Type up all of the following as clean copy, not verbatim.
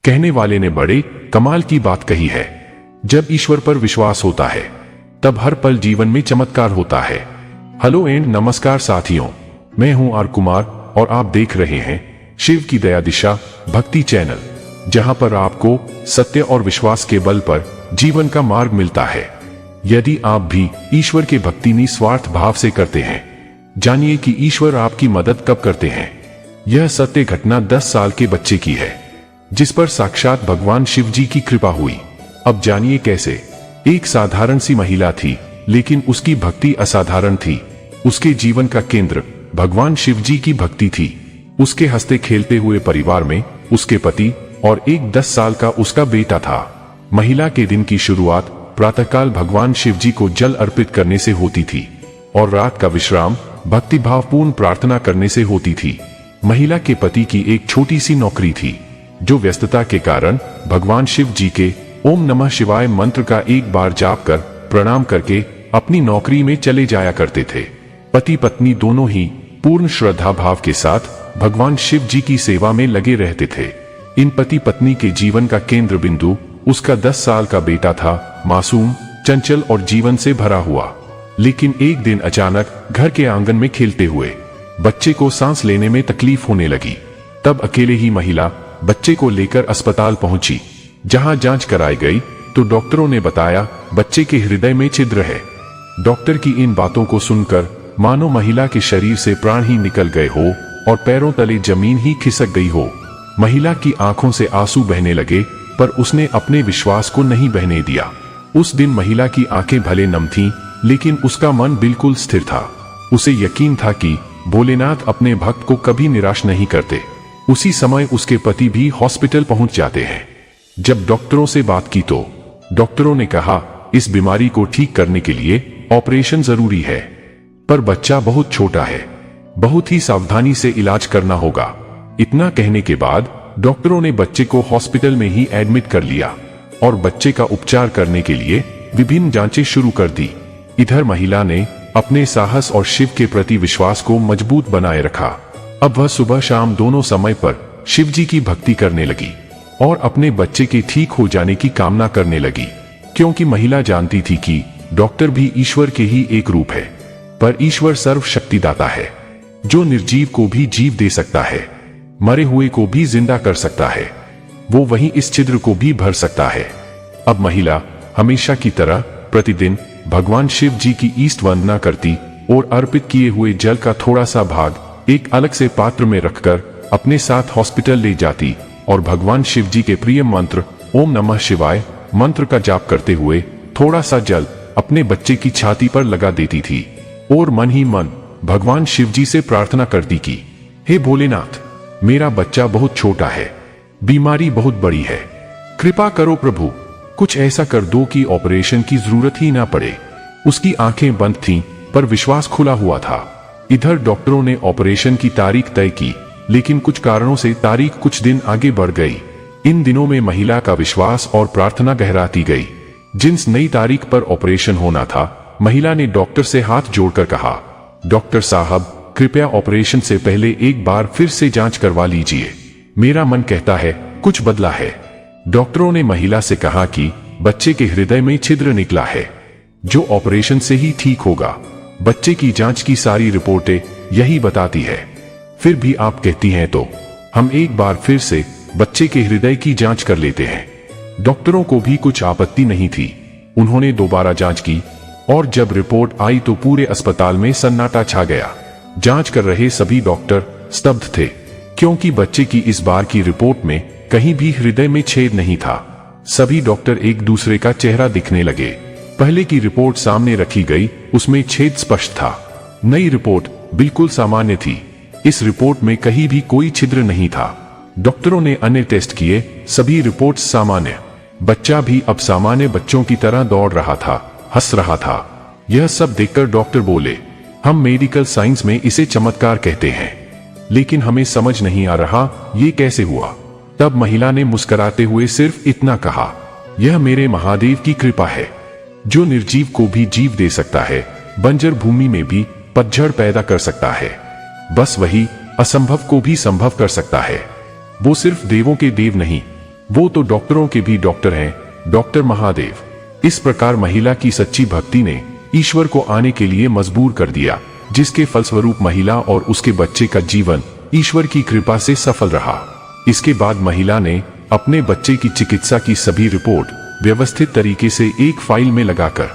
कहने वाले ने बड़े कमाल की बात कही है। जब ईश्वर पर विश्वास होता है तब हर पल जीवन में चमत्कार होता है। हेलो एंड नमस्कार साथियों, मैं हूं आर कुमार और आप देख रहे हैं शिव की दया दिशा भक्ति चैनल, जहां पर आपको सत्य और विश्वास के बल पर जीवन का मार्ग मिलता है। यदि आप भी ईश्वर के भक्ति निस्वार्थ भाव से करते हैं, जानिए कि ईश्वर आपकी मदद कब करते हैं। यह सत्य घटना 10 साल के बच्चे की है, जिस पर साक्षात भगवान शिव जी की कृपा हुई। अब जानिए कैसे। एक साधारण सी महिला थी, लेकिन उसकी भक्ति असाधारण थी। उसके जीवन का केंद्र भगवान शिव जी की भक्ति थी। उसके हंसते खेलते हुए परिवार में उसके पति और एक 10 साल का उसका बेटा था। महिला के दिन की शुरुआत प्रातःकाल भगवान शिव जी को जल अर्पित करने से होती थी और रात का विश्राम भक्तिभावपूर्ण प्रार्थना करने से होती थी। महिला के पति की एक छोटी सी नौकरी थी, जो व्यस्तता के कारण भगवान शिव जी के ओम नमः शिवाय मंत्र का एक बार जाप कर प्रणाम करके अपनी नौकरी में चले जाया करते थे। पति पत्नी दोनों ही पूर्ण श्रद्धा भाव के साथ भगवान शिव जी की सेवा में लगे रहते थे। इन पति पत्नी के जीवन का केंद्र बिंदु उसका 10 साल का बेटा था, मासूम, चंचल और जीवन से भरा हुआ। लेकिन एक दिन अचानक घर के आंगन में खेलते हुए बच्चे को सांस लेने में तकलीफ होने लगी। तब अकेले ही महिला बच्चे को लेकर अस्पताल पहुंची। जहां जांच कराई गई तो डॉक्टरों ने बताया बच्चे के हृदय में छिद्र है। डॉक्टर की इन बातों को सुनकर मानो महिला के शरीर से प्राण ही निकल गए हो और पैरों तले जमीन ही खिसक गई हो। महिला की आंखों से आंसू बहने लगे, पर उसने अपने विश्वास को नहीं बहने दिया। उस दिन महिला की आंखें भले नम थीं, लेकिन उसका मन बिल्कुल स्थिर था। उसे यकीन था कि भोलेनाथ अपने भक्त को कभी निराश नहीं करते। उसी समय उसके पति भी हॉस्पिटल पहुंच जाते हैं। जब डॉक्टरों से बात की तो डॉक्टरों ने कहा इस बीमारी को ठीक करने के लिए ऑपरेशन जरूरी है, पर बच्चा बहुत छोटा है, बहुत ही सावधानी से इलाज करना होगा। इतना कहने के बाद डॉक्टरों ने बच्चे को हॉस्पिटल में ही एडमिट कर लिया और बच्चे का उपचार करने के लिए विभिन्न जांचें शुरू कर दी। इधर महिला ने अपने साहस और शिव के प्रति विश्वास को मजबूत बनाए रखा। अब वह सुबह शाम दोनों समय पर शिव जी की भक्ति करने लगी और अपने बच्चे के ठीक हो जाने की कामना करने लगी, क्योंकि महिला जानती थी कि डॉक्टर भी ईश्वर के ही एक रूप है। पर ईश्वर सर्वशक्तिदाता है, जो निर्जीव को भी जीव दे सकता है, मरे हुए को भी जिंदा कर सकता है। वो वहीं इस छिद्र को भी भर सकता है। अब महिला हमेशा की तरह प्रतिदिन भगवान शिव जी की ईष्ट वंदना करती और अर्पित किए हुए जल का थोड़ा सा भाग एक अलग से पात्र में रखकर अपने साथ हॉस्पिटल ले जाती और भगवान शिव जी के प्रिय मंत्र ओम नमः शिवाय मंत्र का जाप करते हुए थोड़ा सा जल अपने बच्चे की छाती पर लगा देती थी और मन ही मन भगवान शिव जी से प्रार्थना करती कि हे भोलेनाथ, मेरा बच्चा बहुत छोटा है, बीमारी बहुत बड़ी है, कृपा करो प्रभु, कुछ ऐसा कर दो कि ऑपरेशन की जरूरत ही ना पड़े। उसकी आंखें बंद थीं, पर विश्वास खुला हुआ था। इधर डॉक्टरों ने ऑपरेशन की तारीख तय की, लेकिन कुछ कारणों से तारीख कुछ दिन आगे बढ़ गई। इन दिनों में महिला का विश्वास और प्रार्थना गहराती गई। जिस नई तारीख पर ऑपरेशन होना था, महिला ने डॉक्टर से हाथ जोड़कर कहा, डॉक्टर साहब, कृपया ऑपरेशन से पहले एक बार फिर से जांच करवा लीजिए। मेरा मन कहता है कुछ बदला है। डॉक्टरों ने महिला से कहा कि बच्चे के हृदय में छिद्र निकला है, जो ऑपरेशन से ही ठीक होगा। बच्चे की जांच की सारी रिपोर्टें यही बताती है। फिर भी आप कहती हैं तो हम एक बार फिर से बच्चे के हृदय की जांच कर लेते हैं। डॉक्टरों को भी कुछ आपत्ति नहीं थी। उन्होंने दोबारा जांच की और जब रिपोर्ट आई तो पूरे अस्पताल में सन्नाटा छा गया। जांच कर रहे सभी डॉक्टर स्तब्ध थे, क्योंकि बच्चे की इस बार की रिपोर्ट में कहीं भी हृदय में छेद नहीं था। सभी डॉक्टर एक दूसरे का चेहरा दिखने लगे। पहले की रिपोर्ट सामने रखी गई, उसमें छेद स्पष्ट था। नई रिपोर्ट बिल्कुल सामान्य थी। इस रिपोर्ट में कहीं भी कोई छिद्र नहीं था। डॉक्टरों ने अन्य टेस्ट किए, सभी रिपोर्ट्स सामान्य। बच्चा भी अब सामान्य बच्चों की तरह दौड़ रहा था, हंस रहा था। यह सब देखकर डॉक्टर बोले, हम मेडिकल साइंस में इसे चमत्कार कहते हैं, लेकिन हमें समझ नहीं आ रहा ये कैसे हुआ। तब महिला ने मुस्कुराते हुए सिर्फ इतना कहा, यह मेरे महादेव की कृपा है, जो निर्जीव को भी जीव दे सकता है, बंजर भूमि में भी पतझड़ पैदा कर सकता है। बस वही असंभव को भी संभव कर सकता है। वो सिर्फ देवों के देव नहीं, वो तो डॉक्टरों के भी डॉक्टर हैं, डॉक्टर महादेव। इस प्रकार महिला की सच्ची भक्ति ने ईश्वर को आने के लिए मजबूर कर दिया, जिसके फलस्वरूप महिला और उसके बच्चे का जीवन ईश्वर की कृपा से सफल रहा। इसके बाद महिला ने अपने बच्चे की चिकित्सा की सभी रिपोर्ट व्यवस्थित तरीके से एक फाइल में लगाकर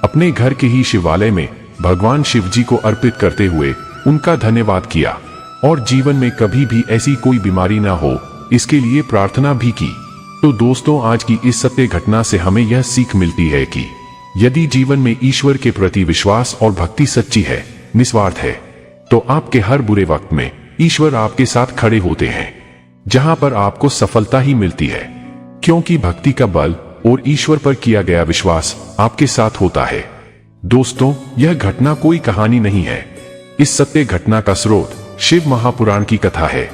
अपने घर के ही शिवालय में भगवान शिव जी को अर्पित करते हुए उनका धन्यवाद किया और जीवन में कभी भी ऐसी कोई बीमारी ना हो इसके लिए प्रार्थना भी की। तो दोस्तों, आज की इस सत्य घटना से हमें यह सीख मिलती है कि यदि जीवन में ईश्वर के प्रति विश्वास और भक्ति सच्ची है, निस्वार्थ है, तो आपके हर बुरे वक्त में ईश्वर आपके साथ खड़े होते हैं, जहां पर आपको सफलता ही मिलती है, क्योंकि भक्ति का बल और ईश्वर पर किया गया विश्वास आपके साथ होता है। दोस्तों, यह घटना कोई कहानी नहीं है। इस सत्य घटना का स्रोत शिव महापुराण की कथा है,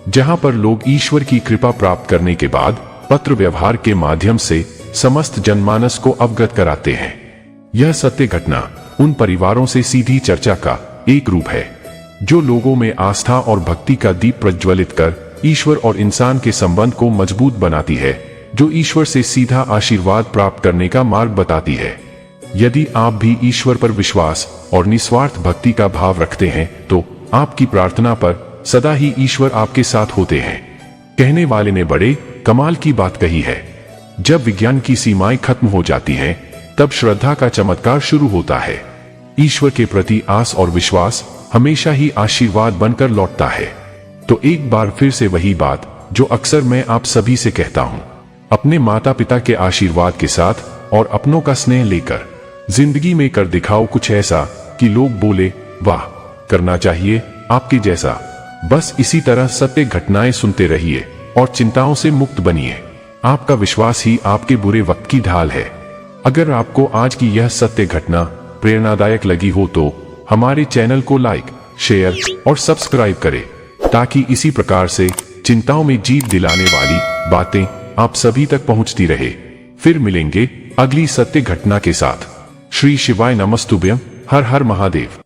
जहां पर लोग ईश्वर की कृपा प्राप्त करने के बाद पत्र व्यवहार के माध्यम से समस्त जनमानस को अवगत कराते हैं। यह सत्य घटना उन परिवारों से सीधी चर्चा का एक रूप है, जो लोगों में आस्था और भक्ति का दीप प्रज्वलित कर ईश्वर और इंसान के संबंध को मजबूत बनाती है, जो ईश्वर से सीधा आशीर्वाद प्राप्त करने का मार्ग बताती है। यदि आप भी ईश्वर पर विश्वास और निस्वार्थ भक्ति का भाव रखते हैं, तो आपकी प्रार्थना पर सदा ही ईश्वर आपके साथ होते हैं। कहने वाले ने बड़े कमाल की बात कही है। जब विज्ञान की सीमाएं खत्म हो जाती हैं, तब श्रद्धा का चमत्कार शुरू होता है। ईश्वर के प्रति आस और विश्वास हमेशा ही आशीर्वाद बनकर लौटता है। तो एक बार फिर से वही बात जो अक्सर मैं आप सभी से कहता हूं, अपने माता पिता के आशीर्वाद के साथ और अपनों का स्नेह लेकर जिंदगी में कर दिखाओ कुछ ऐसा कि लोग बोले, वाह, करना चाहिए आपके जैसा। बस इसी तरह सत्य घटनाएं सुनते रहिए और चिंताओं से मुक्त बनिए। आपका विश्वास ही आपके बुरे वक्त की ढाल है। अगर आपको आज की यह सत्य घटना प्रेरणादायक लगी हो तो हमारे चैनल को लाइक, शेयर और सब्सक्राइब करें, ताकि इसी प्रकार से चिंताओं में जीत दिलाने वाली बातें आप सभी तक पहुंचती रहे। फिर मिलेंगे अगली सत्य घटना के साथ। श्री शिवाय नमस्तुभ्यं। हर हर महादेव।